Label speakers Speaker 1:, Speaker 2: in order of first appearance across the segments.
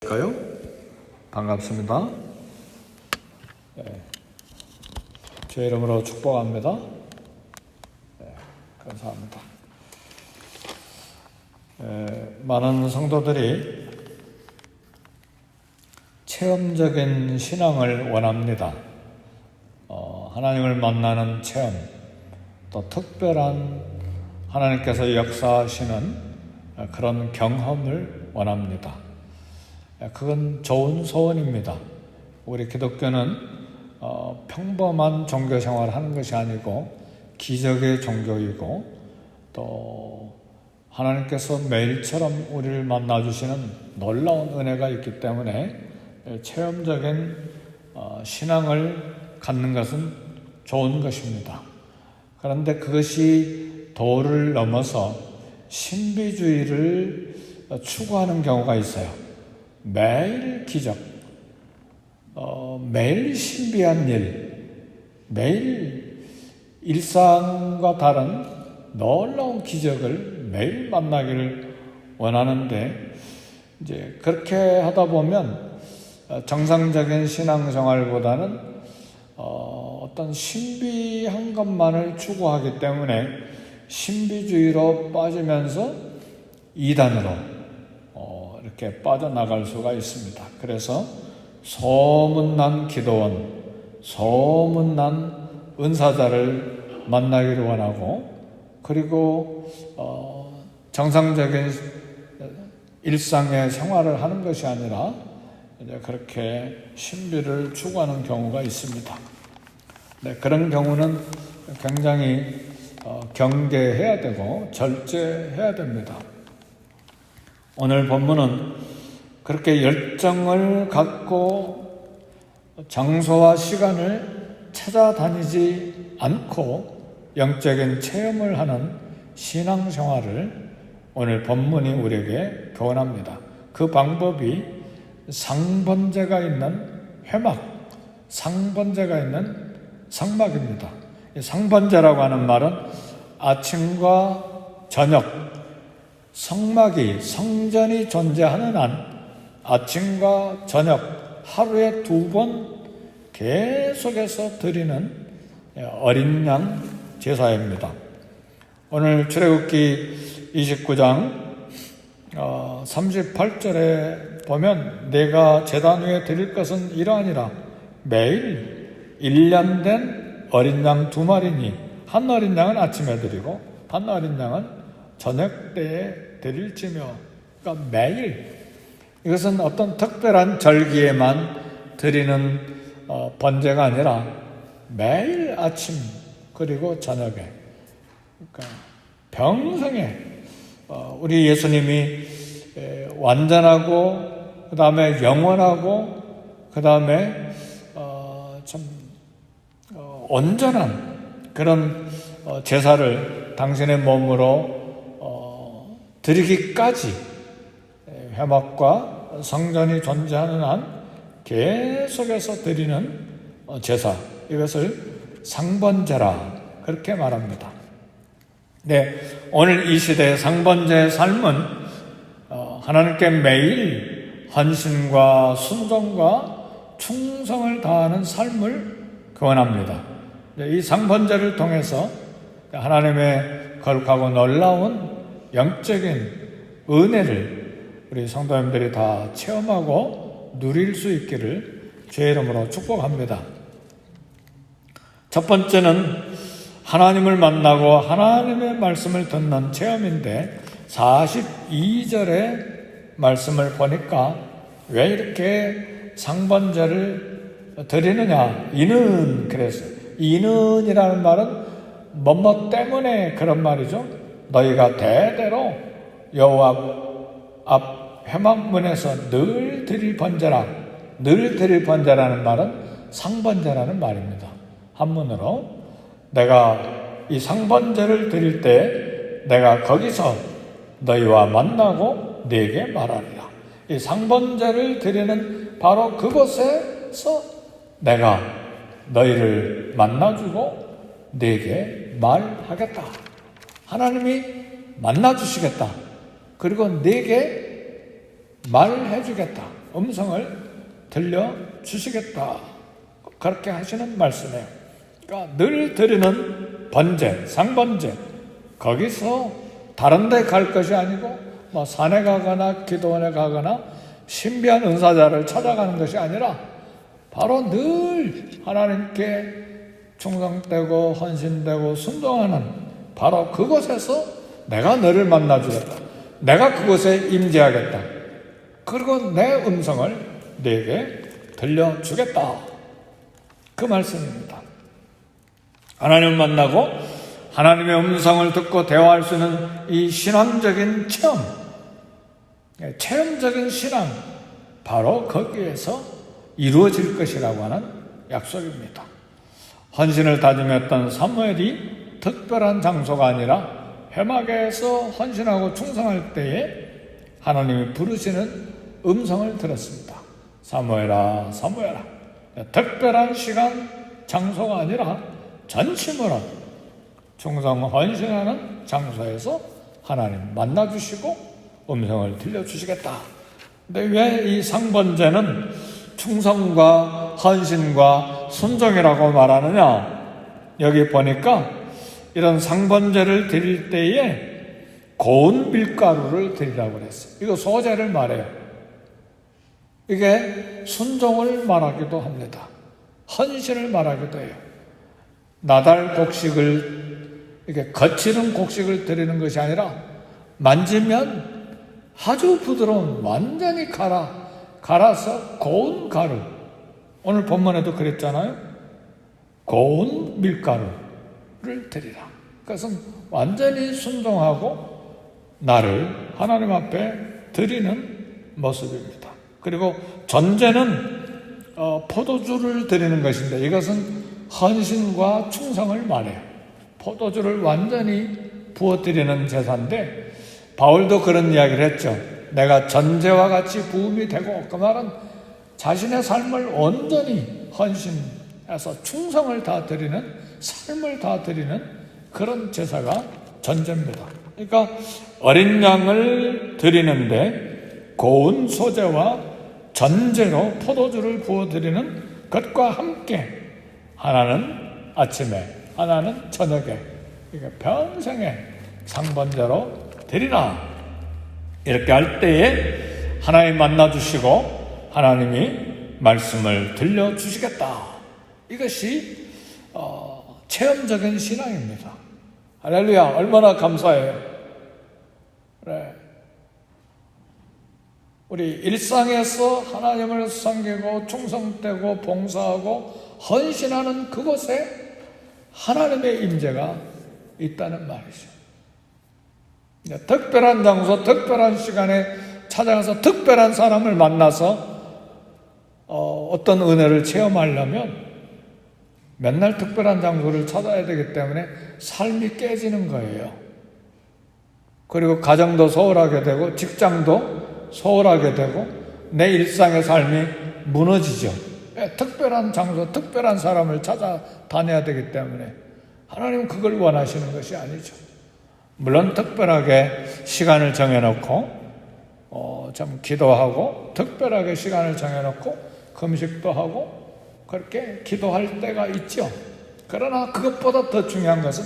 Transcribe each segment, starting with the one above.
Speaker 1: 까요? 반갑습니다. 제 이름으로 축복합니다. 감사합니다. 많은 성도들이 체험적인 신앙을 원합니다. 하나님을 만나는 체험, 또 특별한 하나님께서 역사하시는 그런 경험을 원합니다. 그건 좋은 소원입니다. 우리 기독교는 평범한 종교 생활을 하는 것이 아니고 기적의 종교이고, 또 하나님께서 매일처럼 우리를 만나주시는 놀라운 은혜가 있기 때문에 체험적인 신앙을 갖는 것은 좋은 것입니다. 그런데 그것이 도를 넘어서 신비주의를 추구하는 경우가 있어요. 매일 기적, 매일 신비한 일, 매일 일상과 다른 놀라운 기적을 매일 만나기를 원하는데, 이제 그렇게 하다 보면 정상적인 신앙생활보다는 어떤 신비한 것만을 추구하기 때문에 신비주의로 빠지면서 이단으로 이렇게 빠져나갈 수가 있습니다. 그래서 소문난 기도원, 소문난 은사자를 만나기를 원하고, 그리고 정상적인 일상의 생활을 하는 것이 아니라 이제 그렇게 신비를 추구하는 경우가 있습니다. 그런 경우는 굉장히 경계해야 되고 절제해야 됩니다. 오늘 본문은 그렇게 열정을 갖고 장소와 시간을 찾아다니지 않고 영적인 체험을 하는 신앙생활을 오늘 본문이 우리에게 교훈합니다. 그 방법이 상번제가 있는 회막, 상번제가 있는 상막입니다. 상번제라고 하는 말은 아침과 저녁, 성막이, 성전이 존재하는 한 아침과 저녁 하루에 2번 계속해서 드리는 어린 양 제사입니다. 오늘 출애굽기 29장 38절에 보면 내가 제단 위에 드릴 것은 이러하니라. 매일 1년 된 어린 양 2마리니 한 어린 양은 아침에 드리고 한 어린 양은 저녁 때에 드릴지며. 그러니까 매일, 이것은 어떤 특별한 절기에만 드리는 번제가 아니라 매일 아침 그리고 저녁에, 그러니까 평생에 우리 예수님이 완전하고 그 다음에 영원하고 그 다음에 참 온전한 그런 제사를 당신의 몸으로 드리기까지 회막과 성전이 존재하는 한 계속해서 드리는 제사, 이것을 상번제라 그렇게 말합니다. 오늘 이 시대의 상번제의 삶은 하나님께 매일 헌신과 순종과 충성을 다하는 삶을 권합니다. 이 상번제를 통해서 하나님의 거룩하고 놀라운 영적인 은혜를 우리 성도님들이 다 체험하고 누릴 수 있기를 주의 이름으로 축복합니다. 첫 번째는 하나님을 만나고 하나님의 말씀을 듣는 체험인데, 42절의 말씀을 보니까 왜 이렇게 상번제를 드리느냐, 이는 그랬어요. 이는이라는 말은 뭐뭐 때문에 그런 말이죠. 너희가 대대로 여호와 앞 회막문에서 늘 드릴 번제라. 늘 드릴 번제라는 말은 상번제라는 말입니다. 한문으로 내가 이 상번제를 드릴 때 내가 거기서 너희와 만나고 네게 말하리라. 이 상번제를 드리는 바로 그곳에서 내가 너희를 만나주고 네게 말하겠다. 하나님이 만나주시겠다. 그리고 네게 말해주겠다. 음성을 들려주시겠다. 그렇게 하시는 말씀이에요. 그러니까 늘 드리는 번제, 상번제, 거기서 다른 데 갈 것이 아니고 뭐 산에 가거나 기도원에 가거나 신비한 은사자를 찾아가는 것이 아니라 바로 늘 하나님께 충성되고 헌신되고 순종하는 바로 그곳에서 내가 너를 만나주겠다. 내가 그곳에 임재하겠다. 그리고 내 음성을 네게 들려주겠다. 그 말씀입니다. 하나님을 만나고 하나님의 음성을 듣고 대화할 수 있는 이 신앙적인 체험, 체험적인 신앙, 바로 거기에서 이루어질 것이라고 하는 약속입니다. 헌신을 다짐했던 사무엘이 특별한 장소가 아니라 회막에서 헌신하고 충성할 때에 하나님이 부르시는 음성을 들었습니다. 사무엘아, 사무엘아. 특별한 시간, 장소가 아니라 전심으로 충성 헌신하는 장소에서 하나님 만나주시고 음성을 들려주시겠다. 근데 왜 이 상번제는 충성과 헌신과 순종이라고 말하느냐? 여기 보니까 이런 상번제를 드릴 때에 고운 밀가루를 드리라고 그랬어요. 이거 소제를 말해요. 이게 순종을 말하기도 합니다. 헌신을 말하기도 해요. 나달 곡식을, 이게 거칠은 곡식을 드리는 것이 아니라 만지면 아주 부드러운, 완전히 갈아서 고운 가루. 오늘 본문에도 그랬잖아요. 고운 밀가루를 드리라. 그것은 완전히 순종하고 나를 하나님 앞에 드리는 모습입니다. 그리고 전제는 포도주를 드리는 것인데 이것은 헌신과 충성을 말해요. 포도주를 완전히 부어드리는 제사인데 바울도 그런 이야기를 했죠. 내가 전제와 같이 부음이 되고, 그 말은 자신의 삶을 온전히 헌신해서 충성을 다 드리는, 삶을 다 드리는 그런 제사가 전제입니다. 그러니까 어린 양을 드리는데 고운 소제와 전제로 포도주를 부어드리는 것과 함께 하나는 아침에, 하나는 저녁에, 그러니까 평생에 상번제로 드리라. 이렇게 할 때에 하나님 만나주시고 하나님이 말씀을 들려주시겠다. 이것이 체험적인 신앙입니다. 할렐루야. 얼마나 감사해요. 그래. 우리 일상에서 하나님을 섬기고 충성되고 봉사하고 헌신하는 그곳에 하나님의 임재가 있다는 말이죠. 특별한 장소, 특별한 시간에 찾아가서 특별한 사람을 만나서 어떤 은혜를 체험하려면 맨날 특별한 장소를 찾아야 되기 때문에 삶이 깨지는 거예요. 그리고 가정도 소홀하게 되고 직장도 소홀하게 되고 내 일상의 삶이 무너지죠. 특별한 장소, 특별한 사람을 찾아다녀야 되기 때문에 하나님은 그걸 원하시는 것이 아니죠. 물론 특별하게 시간을 정해놓고 좀 기도하고 특별하게 시간을 정해놓고 금식도 하고 그렇게 기도할 때가 있죠. 그러나 그것보다 더 중요한 것은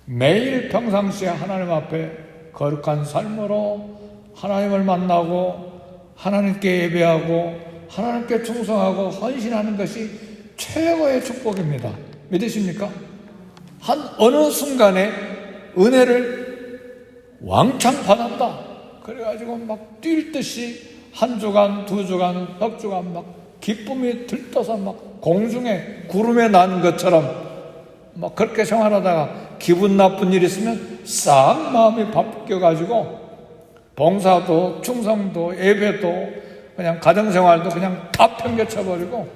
Speaker 1: 매일 평상시에 하나님 앞에 거룩한 삶으로 하나님을 만나고 하나님께 예배하고 하나님께 충성하고 헌신하는 것이 최고의 축복입니다. 믿으십니까? 한 어느 순간에 은혜를 왕창 받았다. 그래가지고 막 뛸 듯이 한 주간, 두 주간, 석 주간 막 기쁨이 들떠서 막 공중에 구름에 난 것처럼 막 그렇게 생활하다가 기분 나쁜 일 있으면 싹 마음이 바뀌어가지고 봉사도 충성도 예배도 그냥 가정생활도 그냥 다 평겨쳐버리고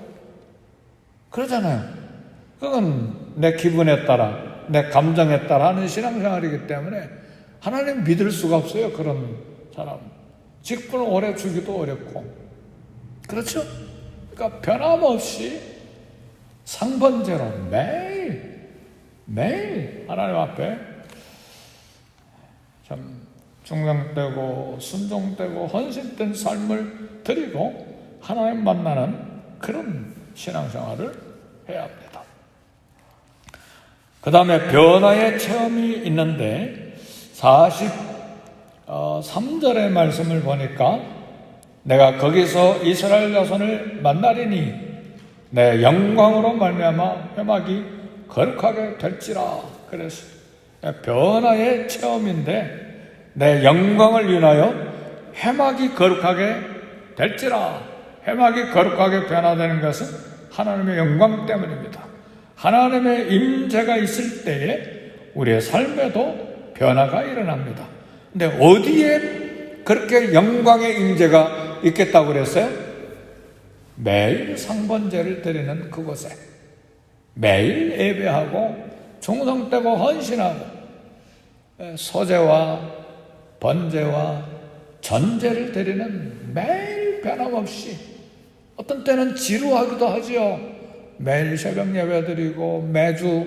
Speaker 1: 그러잖아요. 그건 내 기분에 따라 내 감정에 따라 하는 신앙생활이기 때문에 하나님 믿을 수가 없어요. 그런 사람 직분을 오래 주기도 어렵고 그렇죠? 그러니까 변함없이 상번제로 매일 하나님 앞에 참 충성되고 순종되고 헌신된 삶을 드리고 하나님 만나는 그런 신앙생활을 해야 합니다. 그 다음에 변화의 체험이 있는데 43절의 말씀을 보니까 내가 거기서 이스라엘 자손을 만나리니 내 영광으로 말미암아 회막이 거룩하게 될지라. 그래서 변화의 체험인데 내 영광을 인하여 회막이 거룩하게 될지라. 회막이 거룩하게 변화되는 것은 하나님의 영광 때문입니다. 하나님의 임재가 있을 때에 우리의 삶에도 변화가 일어납니다. 근데 어디에 그렇게 영광의 임재가 있겠다고 그랬어요? 매일 상번제를 드리는 그곳에, 매일 예배하고 충성되고 헌신하고 소제와 번제와 전제를 드리는 매일 변함없이, 어떤 때는 지루하기도 하지요. 매일 새벽 예배 드리고 매주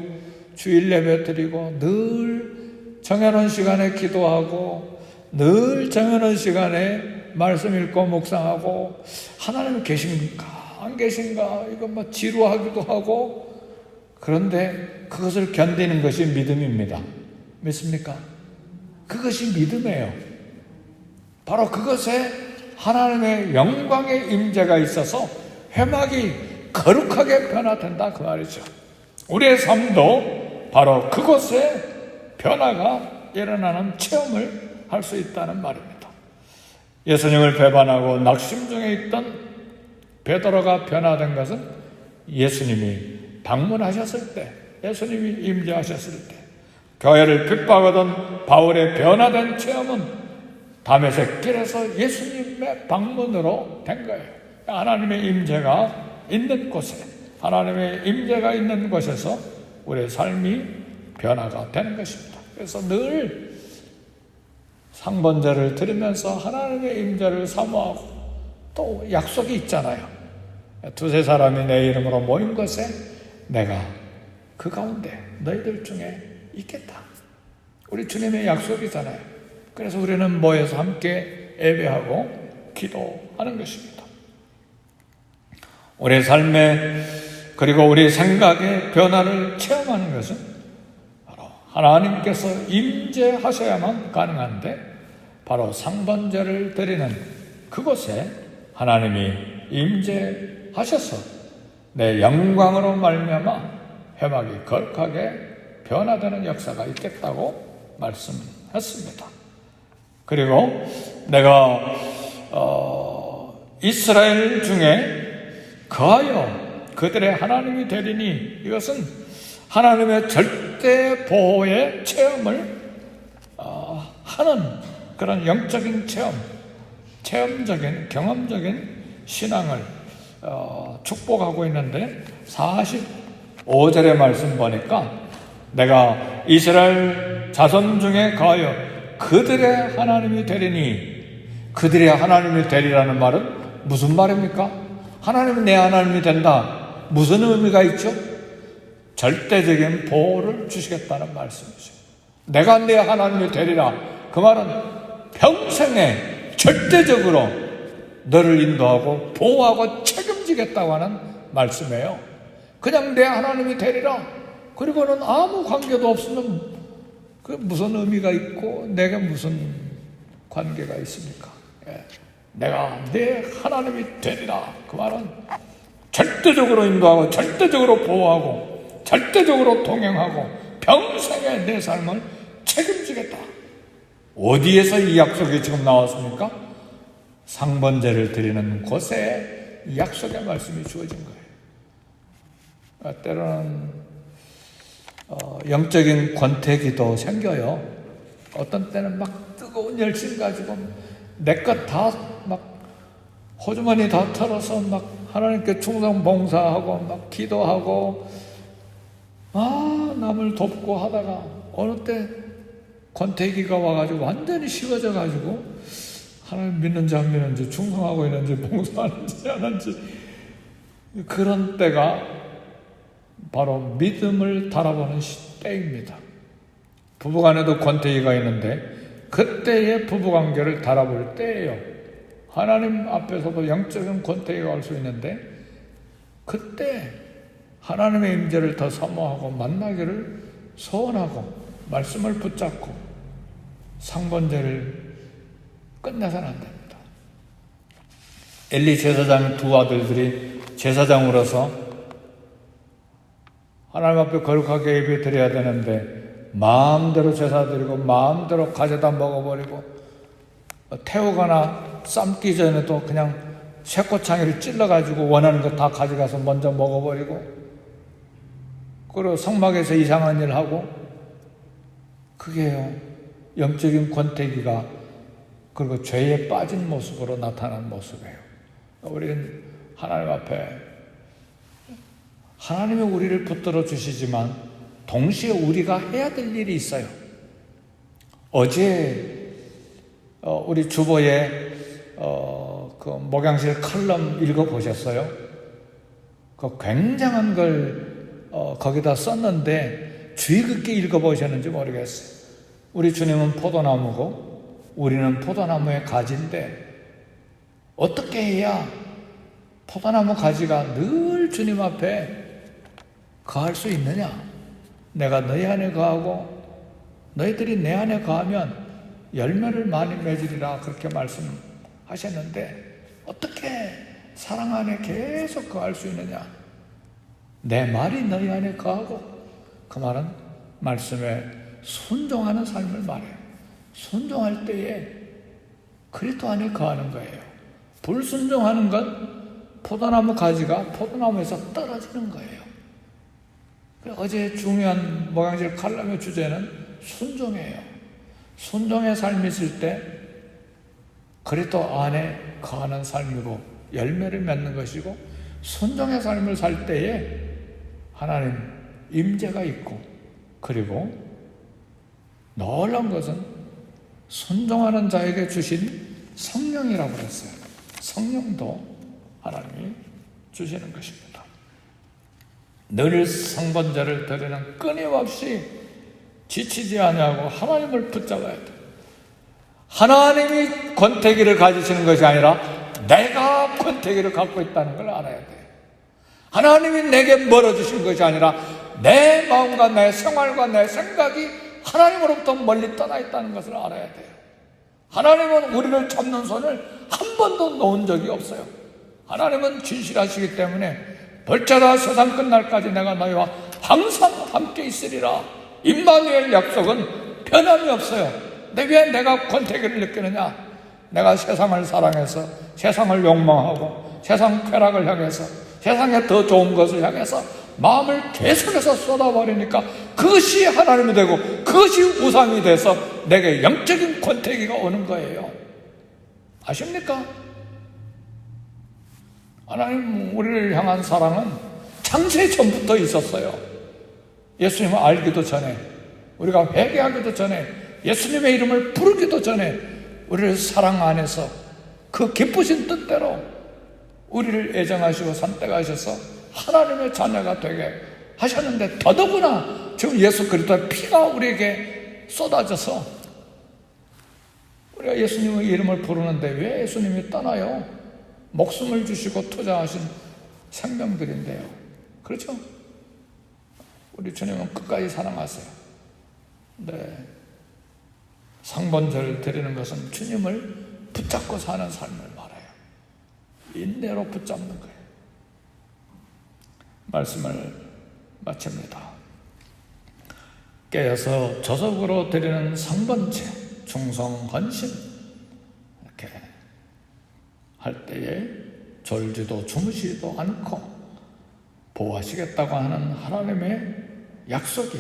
Speaker 1: 주일 예배 드리고 늘 정해놓은 시간에 기도하고 늘 정해놓은 시간에 말씀 읽고 묵상하고 하나님 계신가 안 계신가 이거 뭐 지루하기도 하고, 그런데 그것을 견디는 것이 믿음입니다. 믿습니까? 그것이 믿음이에요. 바로 그것에 하나님의 영광의 임재가 있어서 회막이 거룩하게 변화된다 그 말이죠. 우리의 삶도 바로 그곳에 변화가 일어나는 체험을 할 수 있다는 말입니다. 예수님을 배반하고 낙심 중에 있던 베드로가 변화된 것은 예수님이 방문하셨을 때, 예수님이 임재하셨을 때, 교회를 핍박하던 바울의 변화된 체험은 다메섹 길에서 예수님의 방문으로 된 거예요. 하나님의 임재가 있는 곳에, 하나님의 임재가 있는 곳에서 우리의 삶이 변화가 되는 것입니다. 그래서 늘 상번제를 드리면서 하나님의 임재를 사모하고, 또 약속이 있잖아요. 두세 사람이 내 이름으로 모인 곳에 내가 그 가운데 너희들 중에 있겠다. 우리 주님의 약속이잖아요. 그래서 우리는 모여서 함께 예배하고 기도하는 것입니다. 우리의 삶에 그리고 우리 생각의 변화를 체험하는 것은 바로 하나님께서 임재하셔야만 가능한데, 바로 상번제를 드리는 그곳에 하나님이 임재하셔서 내 영광으로 말미암아 회막이 거룩하게 변화되는 역사가 있겠다고 말씀했습니다. 그리고 내가 이스라엘 중에 거하여 그들의 하나님이 되리니, 이것은 하나님의 절대 보호의 체험을 하는 그런 영적인 체험적인 경험적인 신앙을 축복하고 있는데, 45절의 말씀 보니까 내가 이스라엘 자손 중에 거하여 그들의 하나님이 되리니, 그들의 하나님이 되리라는 말은 무슨 말입니까? 하나님은 내 하나님이 된다. 무슨 의미가 있죠? 절대적인 보호를 주시겠다는 말씀이죠. 내가 내 하나님이 되리라. 그 말은 평생에 절대적으로 너를 인도하고 보호하고 책임지겠다고 하는 말씀이에요. 그냥 내 하나님이 되리라. 그리고는 아무 관계도 없으면 그 무슨 의미가 있고 내게 무슨 관계가 있습니까? 내가 내 하나님이 되리라. 그 말은 절대적으로 인도하고 절대적으로 보호하고 절대적으로 동행하고 평생에 내 삶을 책임지겠다. 어디에서 이 약속이 지금 나왔습니까? 상번제를 드리는 곳에 이 약속의 말씀이 주어진 거예요. 때로는 영적인 권태기도 생겨요. 어떤 때는 막 뜨거운 열심 가지고 내 것 다 막 호주머니 다 털어서 막 하나님께 충성 봉사하고 막 기도하고 남을 돕고 하다가 어느 때 권태기가 와가지고 완전히 식어져 가지고 하나님 믿는지 안 믿는지, 충성하고 있는지 봉사하는지 안 하는지, 그런 때가 바로 믿음을 달아보는 때입니다. 부부간에도 권태기가 있는데 그때의 부부관계를 달아볼 때예요. 하나님 앞에서도 영적인 권태기가 올 수 있는데, 그때 하나님의 임재를 더 사모하고 만나기를 소원하고 말씀을 붙잡고 상번제를 끝내서는 안 됩니다. 엘리 제사장 두 아들들이 제사장으로서 하나님 앞에 거룩하게 예배 드려야 되는데 마음대로 제사 드리고 마음대로 가져다 먹어버리고, 태우거나 삶기 전에도 그냥 쇠꼬창이를 찔러가지고 원하는 거 다 가져가서 먼저 먹어버리고, 그리고 성막에서 이상한 일 하고, 그게요 영적인 권태기가, 그리고 죄에 빠진 모습으로 나타나는 모습이에요. 우리는 하나님 앞에, 하나님이 우리를 붙들어 주시지만 동시에 우리가 해야 될 일이 있어요. 어제 우리 주보에 그 목양실 칼럼 읽어보셨어요? 그 굉장한 걸 거기다 썼는데 주의 깊게 읽어보셨는지 모르겠어요. 우리 주님은 포도나무고 우리는 포도나무의 가지인데, 어떻게 해야 포도나무 가지가 늘 주님 앞에 거할 수 있느냐? 내가 너희 안에 거하고 너희들이 내 안에 거하면 열매를 많이 맺으리라, 그렇게 말씀하셨는데, 어떻게 사랑 안에 계속 거할 수 있느냐? 내 말이 너희 안에 거하고, 그 말은 말씀에 순종하는 삶을 말해요. 순종할 때에 그리스도 안에 거하는 거예요. 불순종하는 건 포도나무 가지가 포도나무에서 떨어지는 거예요. 어제 중요한 목양질 칼럼의 주제는 순종이에요. 순종의 삶이 있을 때 그리스도 안에 거하는 삶이고 열매를 맺는 것이고, 순종의 삶을 살 때에 하나님 임재가 있고, 그리고 놀라운 것은 순종하는 자에게 주신 성령이라고 그랬어요. 성령도 하나님이 주시는 것입니다. 늘 상번제를 드리는 끊임없이 지치지 아니하고 하나님을 붙잡아야 돼. 하나님이 권태기를 가지시는 것이 아니라 내가 권태기를 갖고 있다는 걸 알아야 돼. 하나님이 내게 멀어주신 것이 아니라 내 마음과 내 생활과 내 생각이 하나님으로부터 멀리 떠나 있다는 것을 알아야 돼요. 하나님은 우리를 잡는 손을 한 번도 놓은 적이 없어요. 하나님은 진실하시기 때문에 벌자다 세상 끝날까지 내가 너희와 항상 함께 있으리라, 임마누엘 약속은 변함이 없어요. 근데 왜 내가 권태기를 느끼느냐? 내가 세상을 사랑해서, 세상을 욕망하고, 세상 쾌락을 향해서, 세상에 더 좋은 것을 향해서 마음을 계속해서 쏟아버리니까 그것이 하나님이 되고 그것이 우상이 돼서 내게 영적인 권태기가 오는 거예요. 아십니까? 하나님 우리를 향한 사랑은 창세 전부터 있었어요. 예수님을 알기도 전에, 우리가 회개하기도 전에, 예수님의 이름을 부르기도 전에 우리를 사랑 안에서 그 기쁘신 뜻대로 우리를 애정하시고 선택하셔서 하나님의 자녀가 되게 하셨는데, 더더구나 지금 예수 그리스도의 피가 우리에게 쏟아져서 우리가 예수님의 이름을 부르는데 왜 예수님이 떠나요? 목숨을 주시고 투자하신 생명들인데요. 그렇죠? 우리 주님은 끝까지 사랑하세요. 네. 상번제를 드리는 것은 주님을 붙잡고 사는 삶을 말해요. 인내로 붙잡는 거예요. 말씀을 마칩니다. 깨어서 저속으로 드리는 상번제, 충성, 헌신, 이렇게 할 때에 졸지도 주무시지도 않고 보호하시겠다고 하는 하나님의 약속이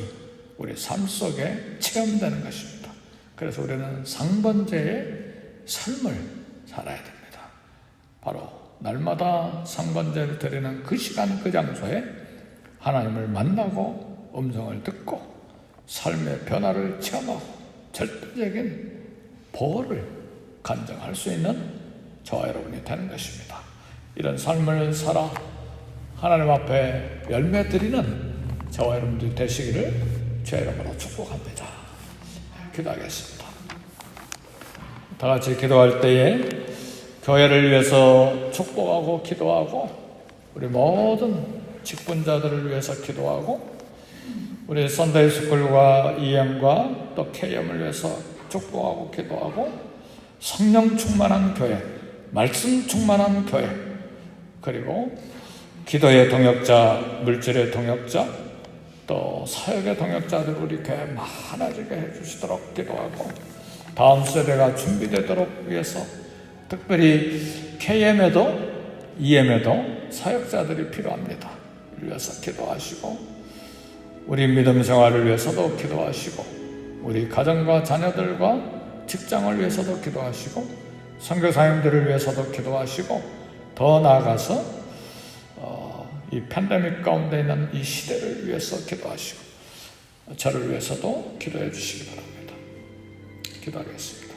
Speaker 1: 우리 삶 속에 체험되는 것입니다. 그래서 우리는 상번제의 삶을 살아야 됩니다. 바로 날마다 상번제를 드리는 그 시간 그 장소에 하나님을 만나고 음성을 듣고 삶의 변화를 체험하고 절대적인 보호를 간증할 수 있는 저와 여러분이 되는 것입니다. 이런 삶을 살아 하나님 앞에 열매 드리는 저와 여러분들이 되시기를 주의 이름으로 축복합니다. 기도하겠습니다. 다 같이 기도할 때에 교회를 위해서 축복하고 기도하고 우리 모든 직분자들을 위해서 기도하고 우리 선데이 스쿨과 EM과 또 KM을 위해서 축복하고 기도하고 성령 충만한 교회, 말씀 충만한 교회, 그리고 기도의 동역자, 물질의 동역자, 또 사역의 동역자들 우리 교회 많아지게 해주시도록 기도하고 다음 세대가 준비되도록 위해서 특별히 KM에도 EM에도 사역자들이 필요합니다. 위해서 기도하시고 우리 믿음 생활을 위해서도 기도하시고 우리 가정과 자녀들과 직장을 위해서도 기도하시고 선교사님들을 위해서도 기도하시고 더 나아가서 이 팬데믹 가운데 있는 이 시대를 위해서 기도하시고 저를 위해서도 기도해 주시기 바랍니다. 기도하겠습니다.